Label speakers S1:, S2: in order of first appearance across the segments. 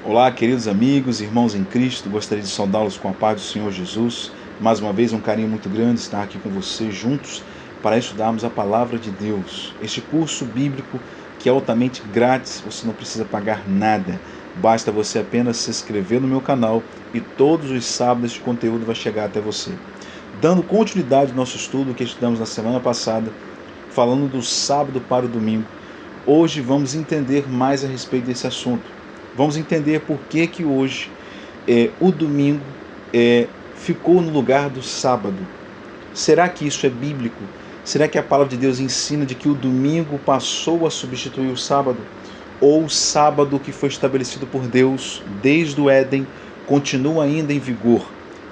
S1: Olá, queridos amigos, irmãos em Cristo, gostaria de saudá-los com a paz do Senhor Jesus. Mais uma vez, um carinho muito grande estar aqui com vocês juntos para estudarmos a Palavra de Deus. Este curso bíblico que é altamente grátis, você não precisa pagar nada. Basta você apenas se inscrever no meu canal e todos os sábados este conteúdo vai chegar até você. Dando continuidade ao nosso estudo que estudamos na semana passada, falando do sábado para o domingo, hoje vamos entender mais a respeito desse assunto. Vamos entender por que hoje o domingo ficou no lugar do sábado. Será que isso é bíblico? Será que a palavra de Deus ensina de que o domingo passou a substituir o sábado? Ou o sábado que foi estabelecido por Deus desde o Éden continua ainda em vigor?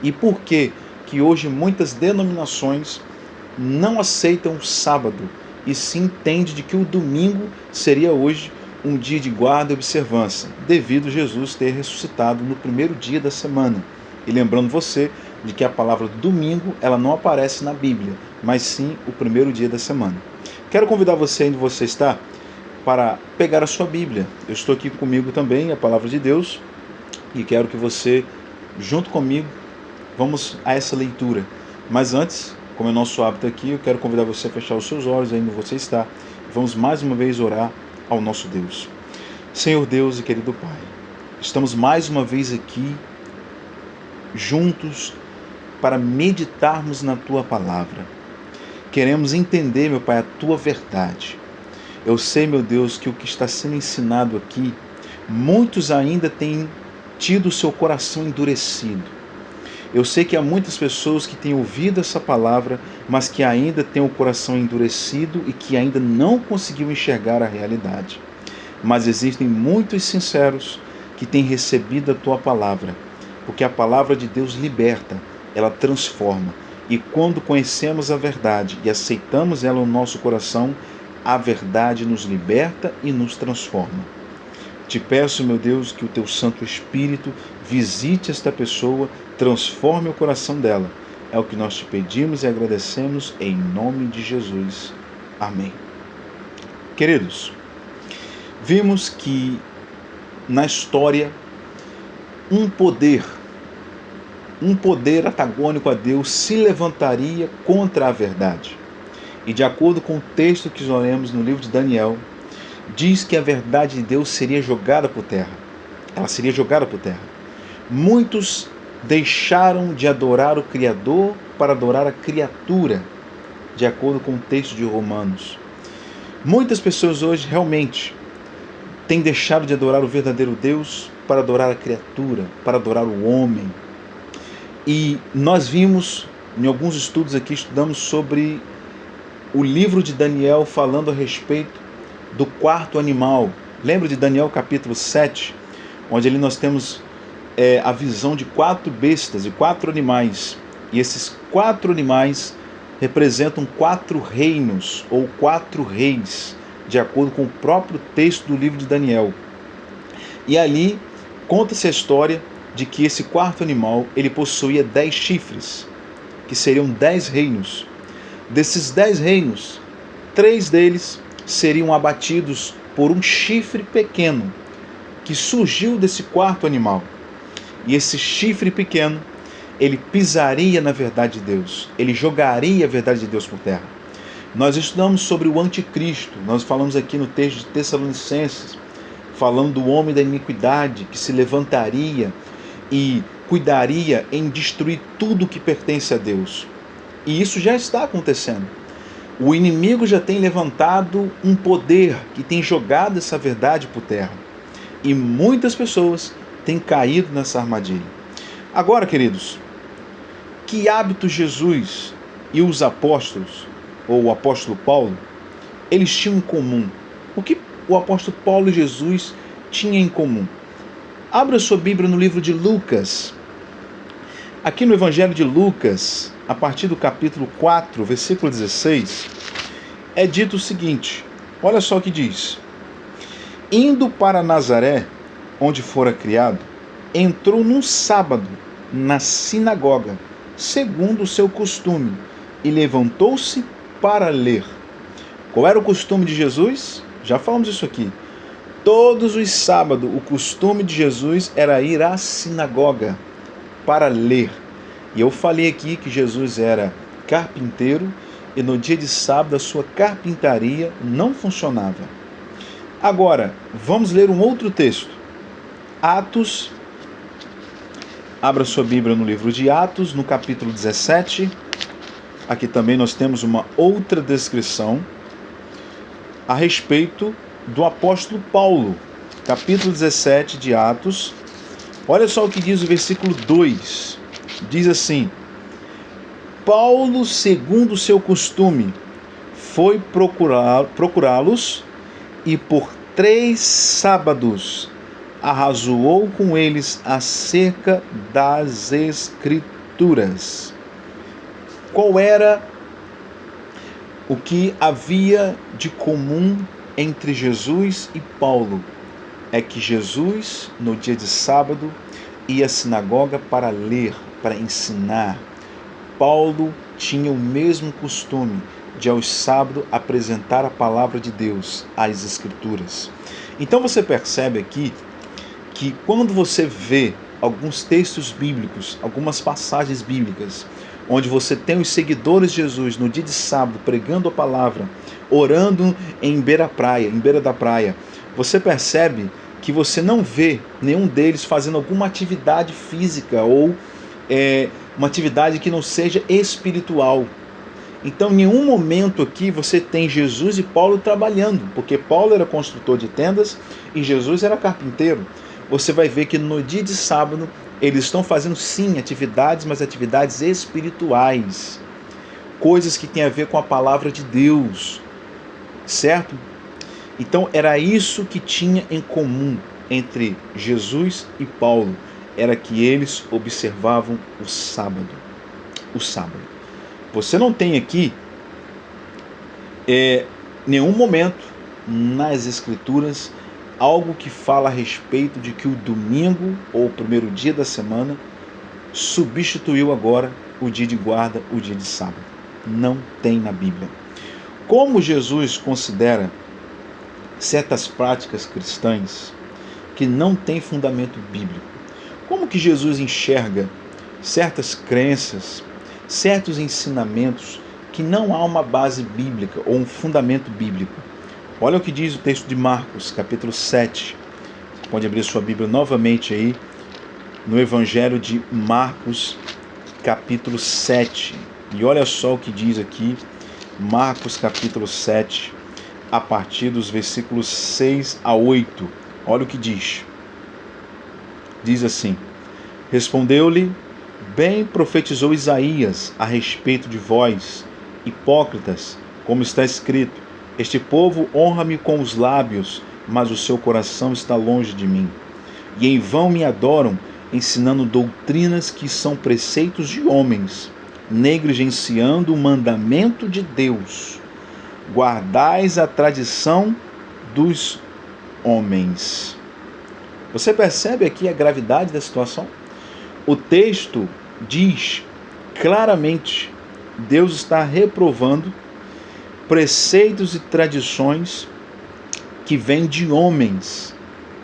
S1: E por que hoje muitas denominações não aceitam o sábado e se entende de que o domingo seria hoje um dia de guarda e observância, devido a Jesus ter ressuscitado no primeiro dia da semana. E lembrando você de que a palavra domingo ela não aparece na Bíblia, mas sim o primeiro dia da semana. Quero convidar você, onde você está, para pegar a sua Bíblia. Eu estou aqui comigo também, a palavra de Deus, e quero que você, junto comigo, vamos a essa leitura. Mas antes, como é nosso hábito aqui, eu quero convidar você a fechar os seus olhos aí onde você está. Vamos mais uma vez orar ao nosso Deus. Senhor Deus e querido Pai, estamos mais uma vez aqui juntos para meditarmos na Tua Palavra. Queremos entender, meu Pai, a Tua verdade. Eu sei, meu Deus, que o que está sendo ensinado aqui, muitos ainda têm tido o seu coração endurecido. Eu sei que há muitas pessoas que têm ouvido essa palavra, mas que ainda têm o coração endurecido e que ainda não conseguiu enxergar a realidade. Mas existem muitos sinceros que têm recebido a Tua palavra, porque a palavra de Deus liberta, ela transforma. E quando conhecemos a verdade e aceitamos ela no nosso coração, a verdade nos liberta e nos transforma. Te peço, meu Deus, que o Teu Santo Espírito visite esta pessoa, transforme o coração dela. É o que nós te pedimos e agradecemos em nome de Jesus. Amém. Queridos, vimos que na história um poder antagônico a Deus se levantaria contra a verdade. E de acordo com o texto que nós lemos no livro de Daniel, diz que a verdade de Deus seria jogada por terra. Ela seria jogada por terra. Muitos deixaram de adorar o Criador para adorar a criatura, de acordo com o texto de Romanos. Muitas pessoas hoje realmente têm deixado de adorar o verdadeiro Deus para adorar a criatura, para adorar o homem. E nós vimos, em alguns estudos aqui, estudamos sobre o livro de Daniel falando a respeito do quarto animal. Lembra de Daniel capítulo 7, onde ali nós temos a visão de 4 bestas e 4 animais. E esses 4 animais representam 4 reinos ou 4 reis, de acordo com o próprio texto do livro de Daniel. E ali conta-se a história de que esse quarto animal ele possuía 10 chifres, que seriam 10 reinos. Desses 10 reinos, 3 deles seriam abatidos por um chifre pequeno que surgiu desse quarto animal. E esse chifre pequeno, ele pisaria na verdade de Deus, ele jogaria a verdade de Deus por terra. Nós estudamos sobre o anticristo, nós falamos aqui no texto de Tessalonicenses, falando do homem da iniquidade que se levantaria e cuidaria em destruir tudo que pertence a Deus. E isso já está acontecendo. O inimigo já tem levantado um poder que tem jogado essa verdade por terra. E muitas pessoas têm caído nessa armadilha. Agora, queridos, que hábitos Jesus e os apóstolos, ou o apóstolo Paulo, eles tinham em comum? O que o apóstolo Paulo e Jesus tinham em comum? Abra sua Bíblia no livro de Lucas. Aqui no Evangelho de Lucas, a partir do capítulo 4, versículo 16, é dito o seguinte, olha só o que diz. Indo para Nazaré, onde fora criado, entrou num sábado na sinagoga, segundo o seu costume, e levantou-se para ler. Qual era o costume de Jesus? Já falamos isso aqui. Todos os sábados, o costume de Jesus era ir à sinagoga para ler. E eu falei aqui que Jesus era carpinteiro e no dia de sábado a sua carpintaria não funcionava. Agora, vamos ler um outro texto. Atos, abra sua Bíblia no livro de Atos, no capítulo 17. Aqui também nós temos uma outra descrição a respeito do apóstolo Paulo, capítulo 17 de Atos. Olha só o que diz o versículo 2. Diz assim: Paulo, segundo o seu costume, foi procurá-los e por 3 sábados arrazoou com eles acerca das Escrituras. Qual era o que havia de comum entre Jesus e Paulo? É que Jesus, no dia de sábado, ia à sinagoga para ler, para ensinar. Paulo tinha o mesmo costume de, aos sábados, apresentar a palavra de Deus, as Escrituras. Então você percebe aqui que quando você vê alguns textos bíblicos, algumas passagens bíblicas, onde você tem os seguidores de Jesus no dia de sábado pregando a palavra, orando em beira da praia, você percebe que você não vê nenhum deles fazendo alguma atividade física ou uma atividade que não seja espiritual. Então, em nenhum momento aqui você tem Jesus e Paulo trabalhando, porque Paulo era construtor de tendas e Jesus era carpinteiro. Você vai ver que no dia de sábado eles estão fazendo sim atividades, mas atividades espirituais, coisas que têm a ver com a palavra de Deus, certo? Então era isso que tinha em comum entre Jesus e Paulo, era que eles observavam o sábado. O sábado. Você não tem aqui nenhum momento nas Escrituras algo que fala a respeito de que o domingo, ou o primeiro dia da semana, substituiu agora o dia de guarda, o dia de sábado. Não tem na Bíblia. Como Jesus considera certas práticas cristãs que não têm fundamento bíblico? Como que Jesus enxerga certas crenças, certos ensinamentos que não há uma base bíblica ou um fundamento bíblico? Olha o que diz o texto de Marcos, capítulo 7. Você pode abrir sua Bíblia novamente aí, no Evangelho de Marcos, capítulo 7. E olha só o que diz aqui, Marcos, capítulo 7, a partir dos versículos 6 a 8. Olha o que diz. Diz assim: Respondeu-lhe, bem profetizou Isaías a respeito de vós, hipócritas, como está escrito: Este povo honra-me com os lábios, mas o seu coração está longe de mim. E em vão me adoram, ensinando doutrinas que são preceitos de homens, negligenciando o mandamento de Deus. Guardais a tradição dos homens. Você percebe aqui a gravidade da situação? O texto diz claramente: Deus está reprovando preceitos e tradições que vêm de homens.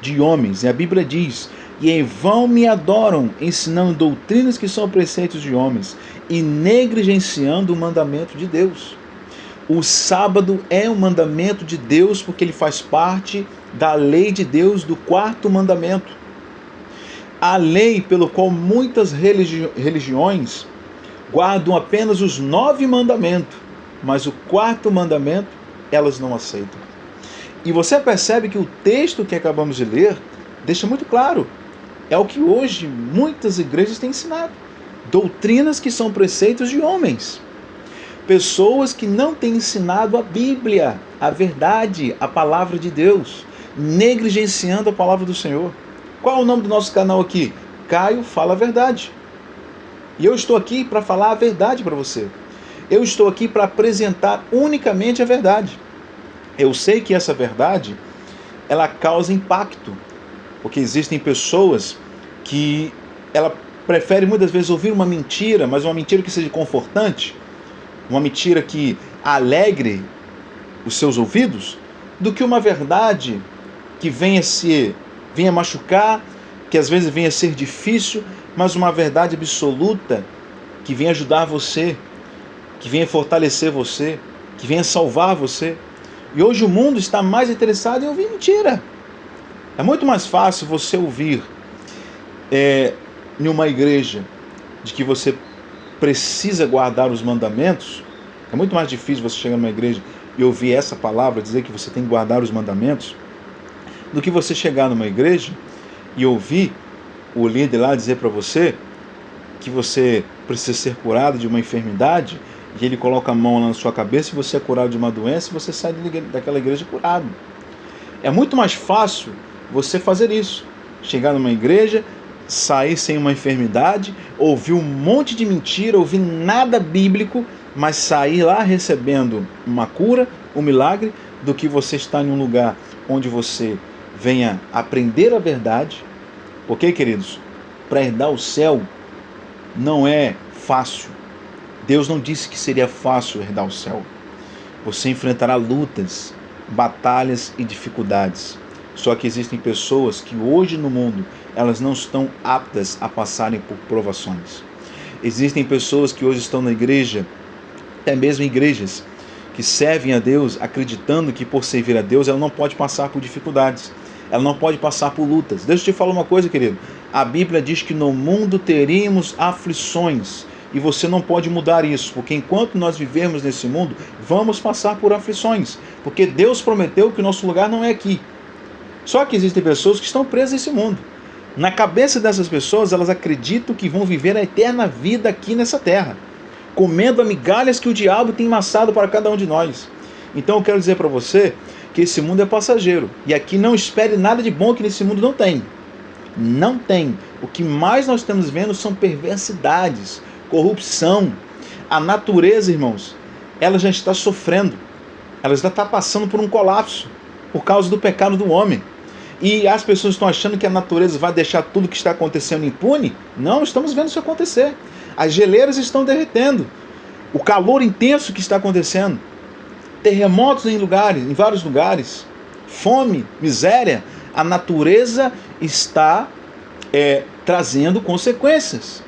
S1: E a Bíblia diz: e em vão me adoram, ensinando doutrinas que são preceitos de homens e negligenciando o mandamento de Deus. O sábado é um mandamento de Deus porque ele faz parte da lei de Deus, do 4º mandamento. A lei pelo qual muitas religiões guardam apenas os 9 mandamentos, mas o 4º mandamento elas não aceitam. E você percebe que o texto que acabamos de ler deixa muito claro. É o que hoje muitas igrejas têm ensinado. Doutrinas que são preceitos de homens. Pessoas que não têm ensinado a Bíblia, a verdade, a palavra de Deus, negligenciando a palavra do Senhor. Qual é o nome do nosso canal aqui? Caio Fala a Verdade. E eu estou aqui para falar a verdade para você. Eu estou aqui para apresentar unicamente a verdade. Eu sei que essa verdade, ela causa impacto, porque existem pessoas que ela prefere muitas vezes ouvir uma mentira, mas uma mentira que seja confortante, uma mentira que alegre os seus ouvidos, do que uma verdade que venha machucar, que às vezes venha ser difícil, mas uma verdade absoluta que venha ajudar você, que venha fortalecer você, que venha salvar você. E hoje o mundo está mais interessado em ouvir mentira. É muito mais fácil você ouvir em uma igreja de que você precisa guardar os mandamentos. É muito mais difícil você chegar numa igreja e ouvir essa palavra, dizer que você tem que guardar os mandamentos, do que você chegar numa igreja e ouvir o líder lá dizer para você que você precisa ser curado de uma enfermidade, e ele coloca a mão lá na sua cabeça e você é curado de uma doença e você sai daquela igreja curado. É muito mais fácil você fazer isso, chegar numa igreja, sair sem uma enfermidade, ouvir um monte de mentira, ouvir nada bíblico, mas sair lá recebendo uma cura, um milagre, do que você estar em um lugar onde você venha aprender a verdade. Ok, queridos? Para herdar o céu não é fácil. Deus não disse que seria fácil herdar o céu. Você enfrentará lutas, batalhas e dificuldades. Só que existem pessoas que hoje no mundo elas não estão aptas a passarem por provações. Existem pessoas que hoje estão na igreja, até mesmo igrejas, que servem a Deus acreditando que por servir a Deus ela não pode passar por dificuldades. Ela não pode passar por lutas. Deixa eu te falar uma coisa, querido. A Bíblia diz que no mundo teríamos aflições. E você não pode mudar isso, porque enquanto nós vivermos nesse mundo, vamos passar por aflições. Porque Deus prometeu que o nosso lugar não é aqui. Só que existem pessoas que estão presas a esse mundo. Na cabeça dessas pessoas, elas acreditam que vão viver a eterna vida aqui nessa terra, comendo as migalhas que o diabo tem amassado para cada um de nós. Então eu quero dizer para você que esse mundo é passageiro. E aqui não espere nada de bom que nesse mundo não tem. Não tem. O que mais nós estamos vendo são perversidades, corrupção. A natureza, irmãos, ela já está sofrendo. Ela já está passando por um colapso por causa do pecado do homem. E as pessoas estão achando que a natureza vai deixar tudo que está acontecendo impune? Não, estamos vendo isso acontecer. As geleiras estão derretendo. O calor intenso que está acontecendo. Terremotos em vários lugares. Fome, miséria. A natureza está trazendo consequências.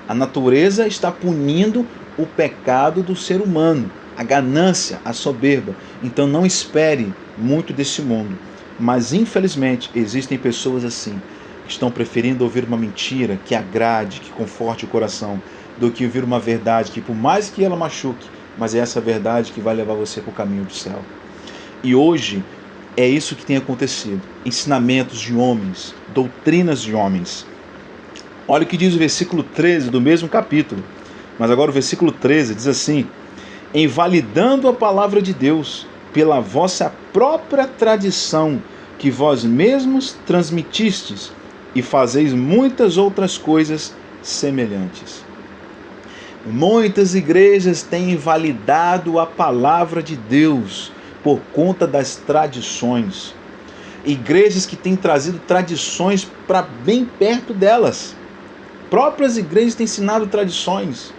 S1: A natureza está punindo o pecado do ser humano, a ganância, a soberba. Então não espere muito desse mundo. Mas infelizmente existem pessoas assim, que estão preferindo ouvir uma mentira que agrade, que conforte o coração, do que ouvir uma verdade que, por mais que ela machuque, mas é essa verdade que vai levar você para o caminho do céu. E hoje é isso que tem acontecido. Ensinamentos de homens, doutrinas de homens. Olha o que diz o versículo 13 do mesmo capítulo. Mas agora o versículo 13 diz assim: invalidando a palavra de Deus pela vossa própria tradição que vós mesmos transmitistes, e fazeis muitas outras coisas semelhantes. Muitas igrejas têm invalidado a palavra de Deus por conta das tradições. Igrejas que têm trazido tradições para bem perto delas. Próprias igrejas têm ensinado tradições.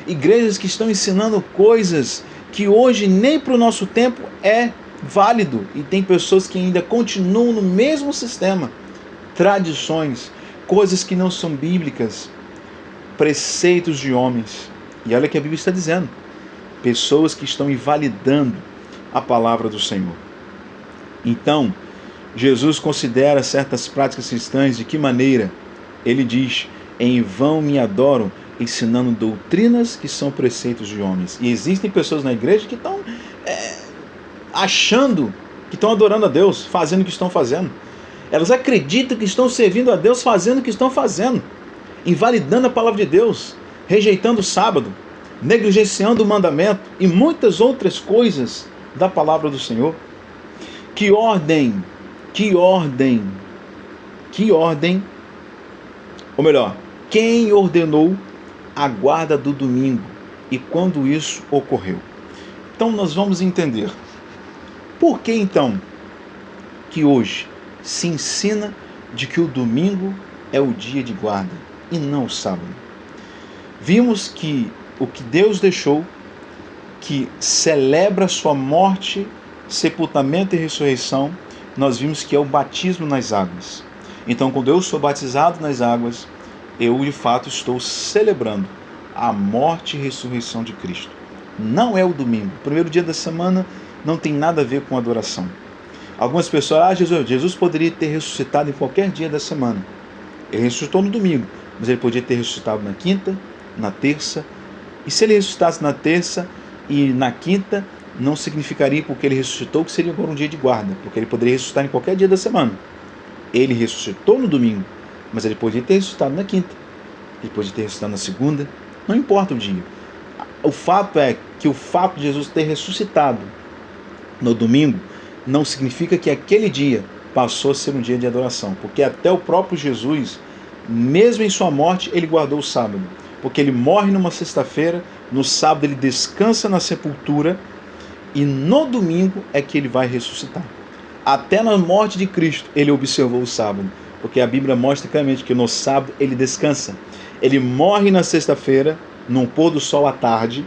S1: Igrejas que estão ensinando coisas que hoje nem para o nosso tempo é válido. E tem pessoas que ainda continuam no mesmo sistema. Tradições, coisas que não são bíblicas, preceitos de homens. E olha o que a Bíblia está dizendo. Pessoas que estão invalidando a palavra do Senhor. Então, Jesus considera certas práticas cristãs de que maneira? Ele diz: em vão me adoram, ensinando doutrinas que são preceitos de homens. E existem pessoas na igreja que estão achando que estão adorando a Deus, fazendo o que estão fazendo. Elas acreditam que estão servindo a Deus, fazendo o que estão fazendo, invalidando a palavra de Deus, rejeitando o sábado, negligenciando o mandamento e muitas outras coisas da palavra do Senhor. Que ordem, ou melhor, quem ordenou a guarda do domingo e quando isso ocorreu? Então nós vamos entender. Por que então que hoje se ensina de que o domingo é o dia de guarda e não o sábado? Vimos que o que Deus deixou, que celebra sua morte, sepultamento e ressurreição, nós vimos que é o batismo nas águas. Então, quando eu sou batizado nas águas, eu de fato estou celebrando a morte e ressurreição de Cristo. Não é o domingo. O primeiro dia da semana não tem nada a ver com adoração. Algumas pessoas, Jesus poderia ter ressuscitado em qualquer dia da semana. Ele ressuscitou no domingo, mas ele podia ter ressuscitado na quinta, na terça. E se ele ressuscitasse na terça e na quinta, não significaria porque ele ressuscitou que seria agora um dia de guarda, porque ele poderia ressuscitar em qualquer dia da semana. Ele ressuscitou no domingo, mas ele podia ter ressuscitado na quinta, ele podia ter ressuscitado na segunda, não importa o dia. O fato é que o fato de Jesus ter ressuscitado no domingo não significa que aquele dia passou a ser um dia de adoração, porque até o próprio Jesus, mesmo em sua morte, ele guardou o sábado, porque ele morre numa sexta-feira, no sábado ele descansa na sepultura e no domingo é que ele vai ressuscitar. Até na morte de Cristo ele observou o sábado, porque a Bíblia mostra claramente que no sábado ele descansa. Ele morre na sexta-feira, num pôr do sol à tarde.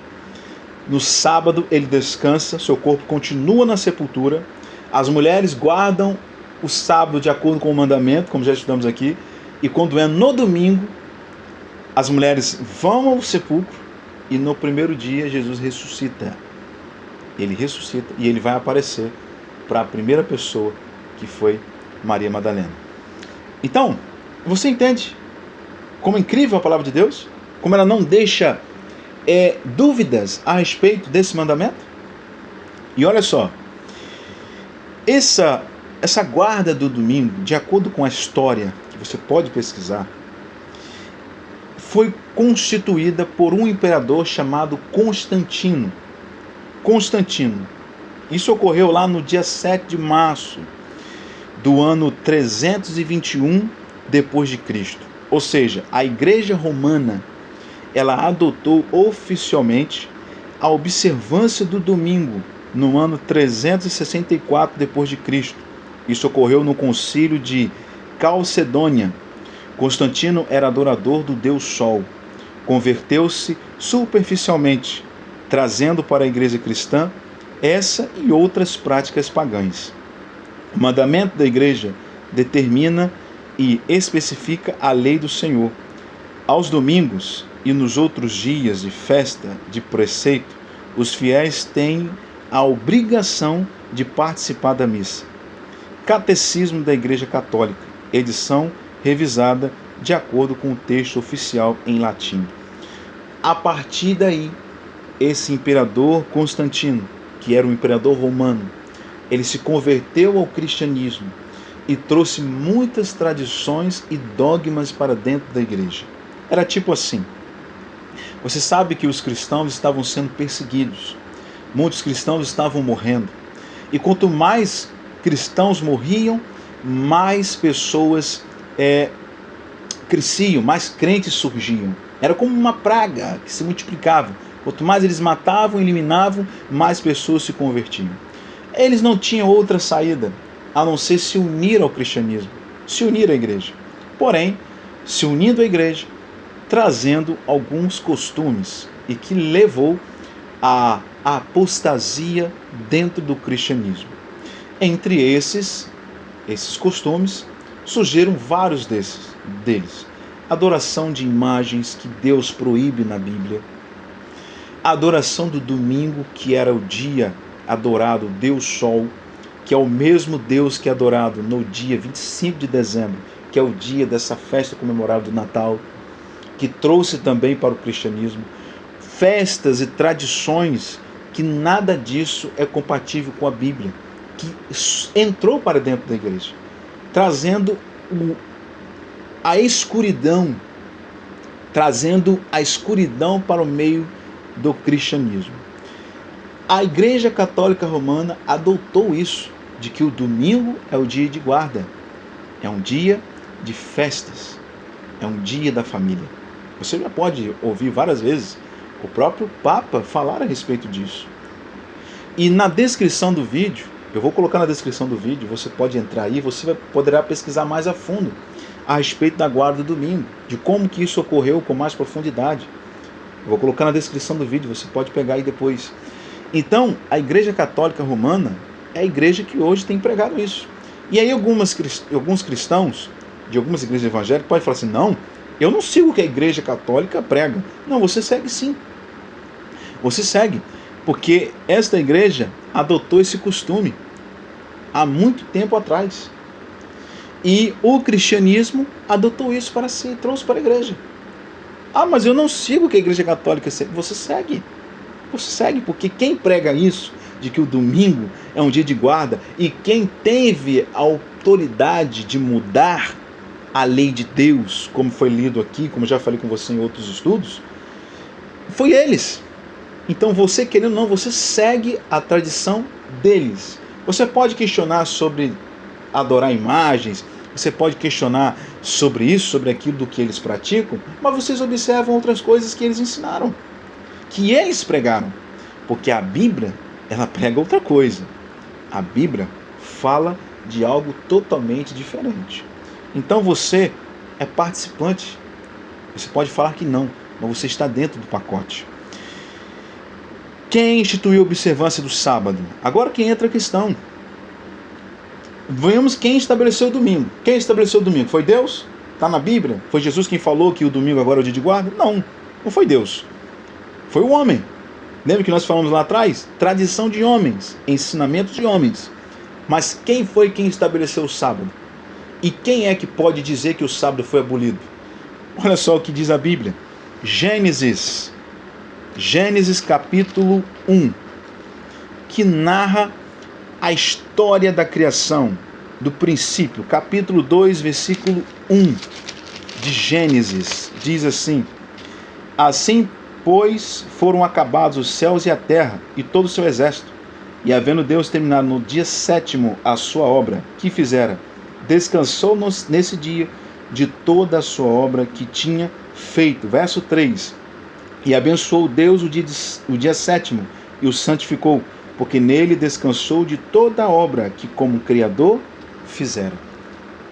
S1: No sábado ele descansa, seu corpo continua na sepultura. As mulheres guardam o sábado de acordo com o mandamento, como já estudamos aqui. E quando é no domingo, as mulheres vão ao sepulcro e no primeiro dia Jesus ressuscita. Ele ressuscita e ele vai aparecer para a primeira pessoa, que foi Maria Madalena. Então, você entende como é incrível a palavra de Deus? Como ela não deixa dúvidas a respeito desse mandamento? E olha só, essa guarda do domingo, de acordo com a história, que você pode pesquisar, foi constituída por um imperador chamado Constantino. Isso ocorreu lá no dia 7 de março do ano 321 depois de Cristo. Ou seja, a Igreja Romana, ela adotou oficialmente a observância do domingo no ano 364 depois de Cristo. Isso ocorreu no Concílio de Calcedônia. Constantino era adorador do Deus Sol. Converteu-se superficialmente, trazendo para a igreja cristã essa e outras práticas pagãs. O mandamento da igreja determina e especifica a lei do Senhor. Aos domingos e nos outros dias de festa, de preceito, os fiéis têm a obrigação de participar da missa. Catecismo da Igreja Católica, edição revisada de acordo com o texto oficial em latim. A partir daí, esse imperador Constantino, que era um imperador romano, ele se converteu ao cristianismo e trouxe muitas tradições e dogmas para dentro da igreja. Era tipo assim: você sabe que os cristãos estavam sendo perseguidos, muitos cristãos estavam morrendo, e quanto mais cristãos morriam, mais pessoas cresciam, mais crentes surgiam. Era como uma praga que se multiplicava. Quanto mais eles matavam, eliminavam, mais pessoas se convertiam. Eles não tinham outra saída a não ser se unir ao cristianismo, se unir à igreja. Porém, se unindo à igreja, trazendo alguns costumes, e que levou à apostasia dentro do cristianismo. Entre esses costumes, surgiram vários deles. Adoração de imagens que Deus proíbe na Bíblia. A adoração do domingo, que era o dia adorado o Deus Sol, que é o mesmo Deus que é adorado no dia 25 de dezembro, que é o dia dessa festa comemorada do Natal, que trouxe também para o cristianismo festas e tradições que nada disso é compatível com a Bíblia, que entrou para dentro da igreja, trazendo a escuridão para o meio do cristianismo. A Igreja Católica Romana adotou isso, de que o domingo é o dia de guarda, é um dia de festas, é um dia da família. Você já pode ouvir várias vezes o próprio Papa falar a respeito disso. E na descrição do vídeo, eu vou colocar na descrição do vídeo, você pode entrar aí, você poderá pesquisar mais a fundo a respeito da guarda do domingo, de como que isso ocorreu com mais profundidade. Eu vou colocar na descrição do vídeo, você pode pegar aí depois. Então, a Igreja Católica Romana é a igreja que hoje tem pregado isso. E aí alguns cristãos de algumas igrejas evangélicas podem falar assim, não, eu não sigo o que a igreja católica prega. Não, você segue sim. Você segue, porque esta igreja adotou esse costume há muito tempo atrás. E o cristianismo adotou isso para si, trouxe para a igreja. Ah, mas eu não sigo o que a igreja católica segue. Você segue. Você segue, porque quem prega isso, de que o domingo é um dia de guarda, e quem teve a autoridade de mudar a lei de Deus, como foi lido aqui, como já falei com você em outros estudos, foi eles. Então você, querendo ou não, você segue a tradição deles. Você pode questionar sobre adorar imagens, você pode questionar sobre isso, sobre aquilo do que eles praticam, mas vocês observam outras coisas que eles ensinaram, que eles pregaram, porque a Bíblia, ela prega outra coisa. A Bíblia fala de algo totalmente diferente. Então você é participante. Você pode falar que não, mas você está dentro do pacote. Quem instituiu a observância do sábado? Agora que entra a questão. Vemos quem estabeleceu o domingo. Quem estabeleceu o domingo? Foi Deus? Está na Bíblia? Foi Jesus quem falou que o domingo agora é o dia de guarda? Não, não foi Deus. Foi o homem. Lembra que nós falamos lá atrás? Tradição de homens, ensinamento de homens. Mas quem foi quem estabeleceu o sábado? E quem é que pode dizer que o sábado foi abolido? Olha só o que diz a Bíblia. Gênesis capítulo 1, que narra a história da criação, do princípio. Capítulo 2, versículo 1 de Gênesis, diz assim: assim, pois, foram acabados os céus e a terra, e todo o seu exército. E havendo Deus terminado no dia 7º a sua obra, que fizera, descansou nesse dia de toda a sua obra que tinha feito. Verso 3. E abençoou Deus o dia 7º e o santificou, porque nele descansou de toda a obra que como Criador fizera.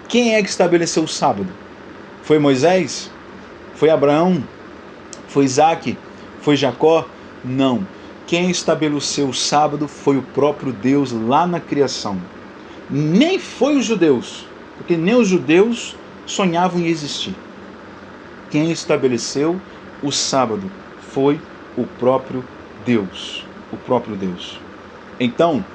S1: Quem é que estabeleceu o sábado? Foi Moisés? Foi Abraão? Foi Isaac? Foi Jacó? Não. Quem estabeleceu o sábado foi o próprio Deus lá na criação. Nem foi os judeus, porque nem os judeus sonhavam em existir. Quem estabeleceu o sábado foi o próprio Deus. O próprio Deus. Então,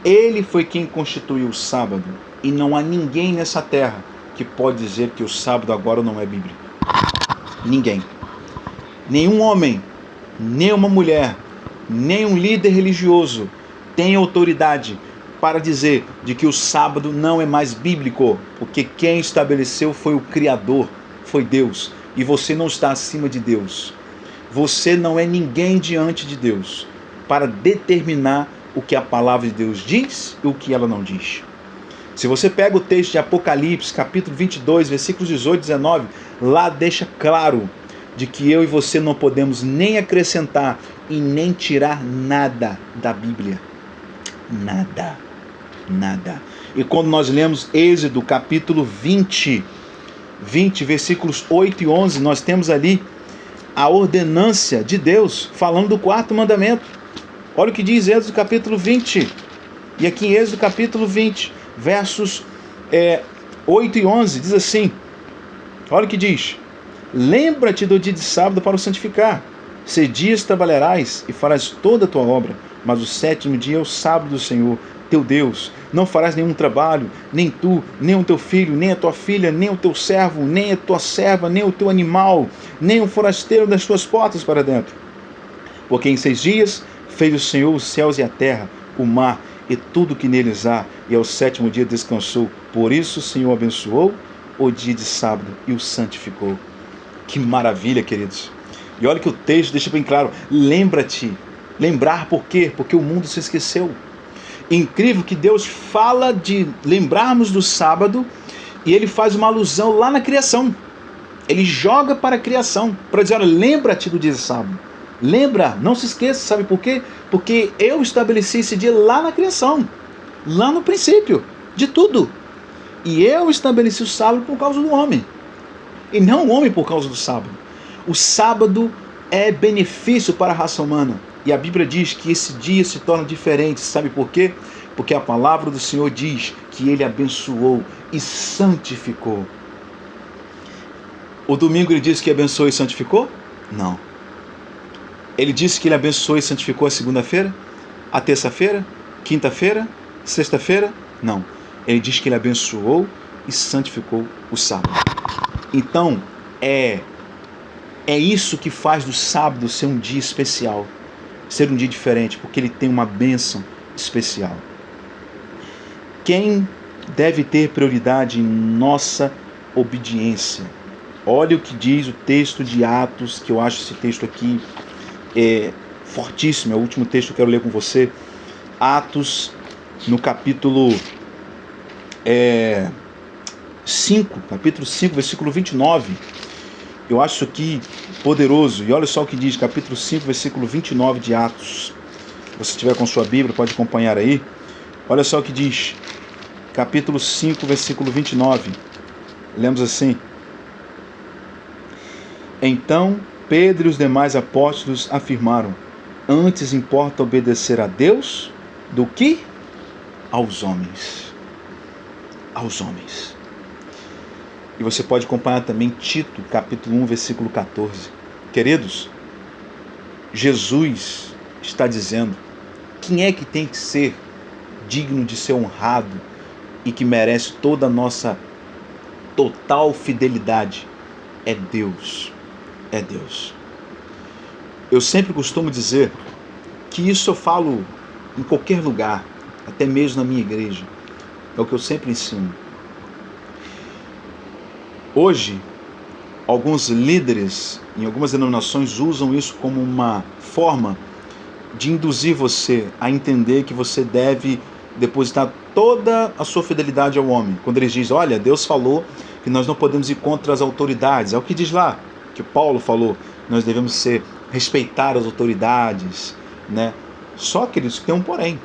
S1: ele foi quem constituiu o sábado. E não há ninguém nessa terra que pode dizer que o sábado agora não é bíblico. Ninguém. Nenhum homem, nem uma mulher, nem um líder religioso tem autoridade para dizer de que o sábado não é mais bíblico, porque quem estabeleceu foi o Criador, foi Deus, e você não está acima de Deus. Você não é ninguém diante de Deus para determinar o que a palavra de Deus diz e o que ela não diz. Se você pega o texto de Apocalipse, capítulo 22, versículos 18 e 19, lá deixa claro de que eu e você não podemos nem acrescentar e nem tirar nada da Bíblia. Nada. Nada. E quando nós lemos Êxodo, capítulo 20, versículos 8 e 11, nós temos ali a ordenância de Deus, falando do quarto mandamento. Olha o que diz Êxodo, capítulo 20. E aqui em Êxodo, capítulo 20, versos 8 e 11, diz assim, olha o que diz: lembra-te do dia de sábado para o santificar. 6 dias trabalharás e farás toda a tua obra, mas o 7º dia é o sábado do Senhor, teu Deus. Não farás nenhum trabalho, nem tu, nem o teu filho, nem a tua filha, nem o teu servo, nem a tua serva, nem o teu animal, nem o forasteiro das tuas portas para dentro. Porque em 6 dias fez o Senhor os céus e a terra, o mar e tudo que neles há, e ao 7º dia descansou. Por isso o Senhor abençoou o dia de sábado e o santificou. Que maravilha, queridos! E olha que o texto deixa bem claro: lembra-te. Lembrar por quê? Porque o mundo se esqueceu. Incrível que Deus fala de lembrarmos do sábado e ele faz uma alusão lá na criação. Ele joga para a criação, para dizer: olha, lembra-te do dia de sábado. Lembra, não se esqueça, sabe por quê? Porque eu estabeleci esse dia lá na criação, lá no princípio de tudo. E eu estabeleci o sábado por causa do homem, e não o homem por causa do sábado. O sábado é benefício para a raça humana. E a Bíblia diz que esse dia se torna diferente. Sabe por quê? Porque a palavra do Senhor diz que Ele abençoou e santificou. O domingo Ele disse que abençoou e santificou? Não. Ele disse que Ele abençoou e santificou a segunda-feira? A terça-feira? Quinta-feira? Sexta-feira? Não. Ele diz que Ele abençoou e santificou o sábado. Então, é isso que faz do sábado ser um dia especial, ser um dia diferente, porque ele tem uma bênção especial. Quem deve ter prioridade em nossa obediência? Olha o que diz o texto de Atos, que eu acho esse texto aqui fortíssimo, é o último texto que eu quero ler com você. Atos, no capítulo 5, versículo 29. Eu acho isso aqui poderoso. E olha só o que diz, capítulo 5, versículo 29 de Atos. Se você estiver com sua Bíblia, pode acompanhar aí. Olha só o que diz, capítulo 5, versículo 29. Lemos assim: Então Pedro e os demais apóstolos afirmaram: Antes importa obedecer a Deus do que aos homens. Aos homens. E você pode acompanhar também Tito, capítulo 1, versículo 14. Queridos, Jesus está dizendo: quem é que tem que ser digno de ser honrado e que merece toda a nossa total fidelidade? É Deus. É Deus. Eu sempre costumo dizer que isso eu falo em qualquer lugar, até mesmo na minha igreja. É o que eu sempre ensino. Hoje, alguns líderes em algumas denominações usam isso como uma forma de induzir você a entender que você deve depositar toda a sua fidelidade ao homem. Quando eles dizem: olha, Deus falou que nós não podemos ir contra as autoridades. É o que diz lá, que Paulo falou, nós devemos respeitar as autoridades, né? Só que eles têm um porém.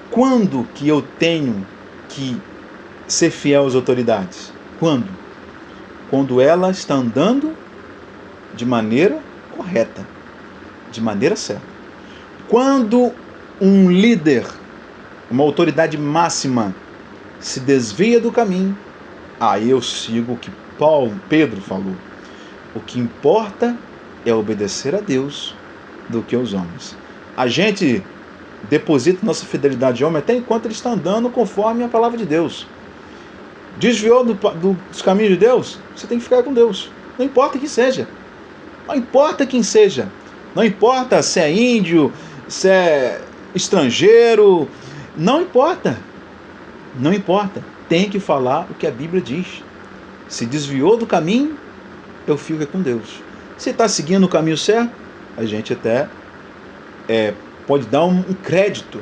S1: Quando que eu tenho que ser fiel às autoridades? Quando? Quando ela está andando de maneira correta, de maneira certa. Quando um líder, uma autoridade máxima, se desvia do caminho, aí eu sigo o que Pedro falou. O que importa é obedecer a Deus do que aos homens. A gente deposita nossa fidelidade ao homem até enquanto ele está andando conforme a palavra de Deus. Desviou dos caminhos de Deus, você tem que ficar com Deus. Não importa quem seja. Não importa quem seja. Não importa se é índio, se é estrangeiro. Não importa. Não importa. Tem que falar o que a Bíblia diz. Se desviou do caminho, eu fico com Deus. Se está seguindo o caminho certo, a gente até pode dar um crédito,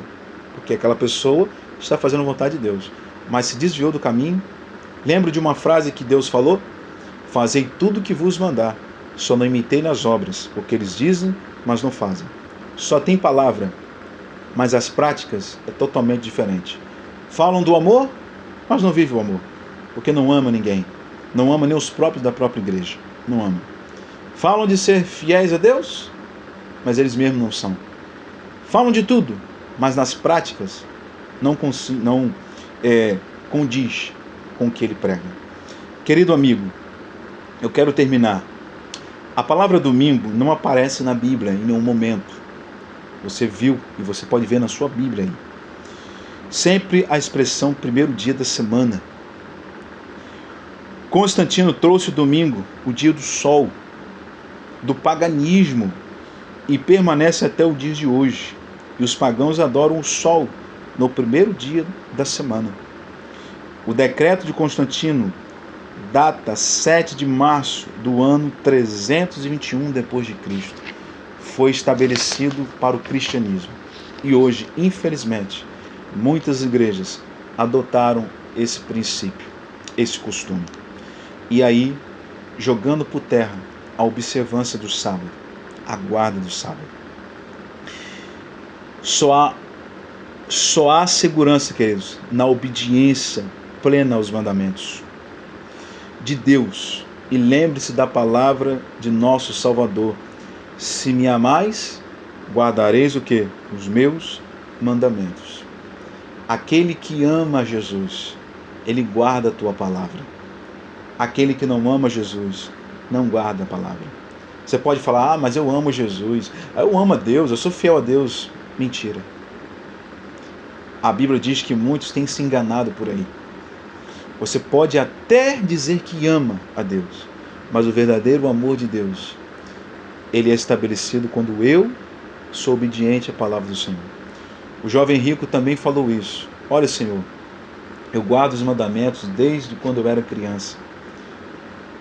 S1: porque aquela pessoa está fazendo a vontade de Deus. Mas se desviou do caminho, lembro de uma frase que Deus falou: Fazei tudo o que vos mandar, só não imitei nas obras, porque eles dizem, mas não fazem. Só tem palavra, mas as práticas é totalmente diferente. Falam do amor, mas não vivem o amor, porque não ama ninguém. Não ama nem os próprios da própria igreja. Não ama. Falam de ser fiéis a Deus, mas eles mesmos não são. Falam de tudo, mas nas práticas não condiz com o que ele prega. Querido amigo, eu quero terminar. A palavra domingo não aparece na Bíblia em nenhum momento. Você viu e você pode ver na sua Bíblia aí. Sempre a expressão primeiro dia da semana. Constantino trouxe o domingo, o dia do sol, do paganismo, e permanece até o dia de hoje. E os pagãos adoram o sol no primeiro dia da semana. O decreto de Constantino data 7 de março do ano 321 d.C. Foi estabelecido para o cristianismo. E hoje, infelizmente, muitas igrejas adotaram esse princípio, esse costume. E aí, jogando por terra a observância do sábado, a guarda do sábado. Só há segurança, queridos, na obediência plena aos mandamentos de Deus. E lembre-se da palavra de nosso Salvador: se me amais, guardareis o quê? Os meus mandamentos. Aquele que ama Jesus, ele guarda a tua palavra. Aquele que não ama Jesus, não guarda a palavra. Você pode falar, mas eu amo Jesus, eu amo a Deus, eu sou fiel a Deus. Mentira. A Bíblia diz que muitos têm se enganado por aí. Você pode até dizer que ama a Deus, mas o verdadeiro amor de Deus, ele é estabelecido quando eu sou obediente à palavra do Senhor. O jovem rico também falou isso. Olha, Senhor, eu guardo os mandamentos desde quando eu era criança.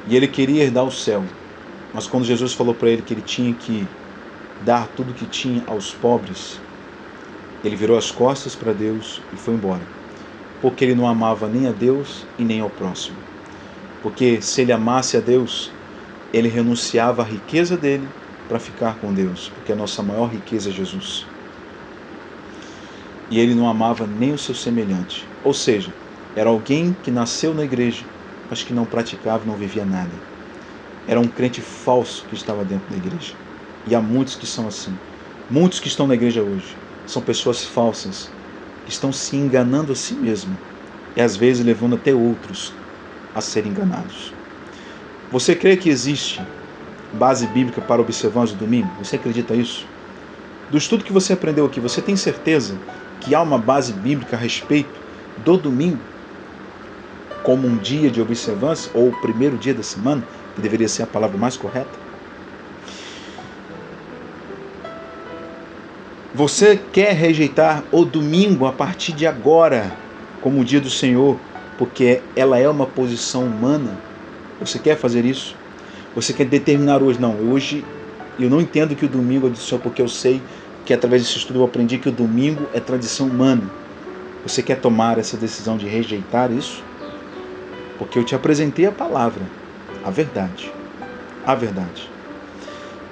S1: E ele queria herdar o céu. Mas quando Jesus falou para ele que ele tinha que dar tudo o que tinha aos pobres, ele virou as costas para Deus e foi embora. Porque ele não amava nem a Deus e nem ao próximo. Porque se ele amasse a Deus, ele renunciava à riqueza dele para ficar com Deus. Porque a nossa maior riqueza é Jesus. E ele não amava nem o seu semelhante. Ou seja, era alguém que nasceu na igreja, mas que não praticava e não vivia nada. Era um crente falso que estava dentro da igreja. E há muitos que são assim. Muitos que estão na igreja hoje são pessoas falsas, que estão se enganando a si mesmos e às vezes levando até outros a serem enganados. Você crê que existe base bíblica para observar o domingo? Você acredita nisso? Do estudo que você aprendeu aqui, você tem certeza que há uma base bíblica a respeito do domingo como um dia de observância, ou o primeiro dia da semana, que deveria ser a palavra mais correta? Você quer rejeitar o domingo a partir de agora como o dia do Senhor, porque ela é uma posição humana? Você quer fazer isso? Você quer determinar hoje? Não, hoje eu não entendo que o domingo é do Senhor, porque eu sei que através desse estudo eu aprendi que o domingo é tradição humana. Você quer tomar essa decisão de rejeitar isso? Porque eu te apresentei a palavra, a verdade. A verdade.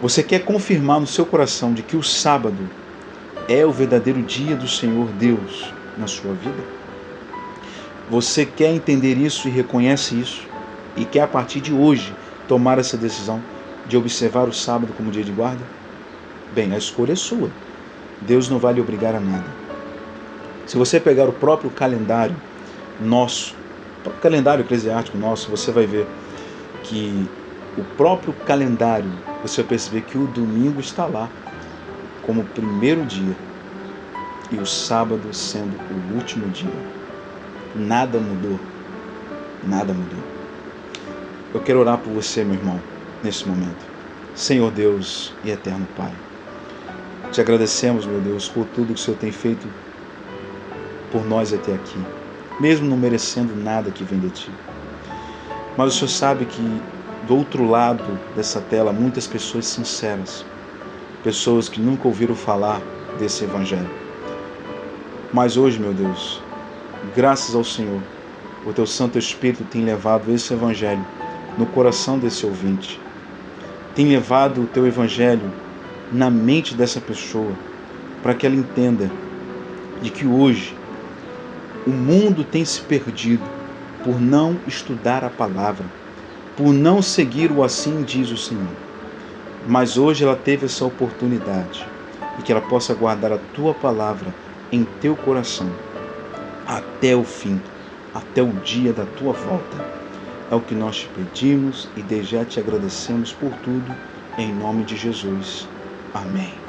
S1: Você quer confirmar no seu coração de que o sábado é o verdadeiro dia do Senhor Deus na sua vida? Você quer entender isso e reconhece isso? E quer a partir de hoje tomar essa decisão de observar o sábado como dia de guarda? Bem, a escolha é sua. Deus não vai lhe obrigar a nada. Se você pegar o próprio calendário nosso, o próprio calendário eclesiástico nosso, você vai ver que o próprio calendário, você vai perceber que o domingo está lá como o primeiro dia e o sábado sendo o último dia. Nada mudou. Nada mudou. Eu quero orar por você, meu irmão, nesse momento. Senhor Deus e eterno Pai, te agradecemos, meu Deus, por tudo que o Senhor tem feito por nós até aqui, mesmo não merecendo nada que vem de Ti. Mas o Senhor sabe que do outro lado dessa tela, muitas pessoas sinceras, pessoas que nunca ouviram falar desse Evangelho. Mas hoje, meu Deus, graças ao Senhor, o Teu Santo Espírito tem levado esse Evangelho no coração desse ouvinte. Tem levado o Teu Evangelho na mente dessa pessoa, para que ela entenda de que hoje o mundo tem se perdido por não estudar a palavra, por não seguir o assim diz o Senhor. Mas hoje ela teve essa oportunidade e que ela possa guardar a Tua palavra em teu coração até o fim, até o dia da Tua volta. É o que nós te pedimos e desde já te agradecemos por tudo, em nome de Jesus. Amém.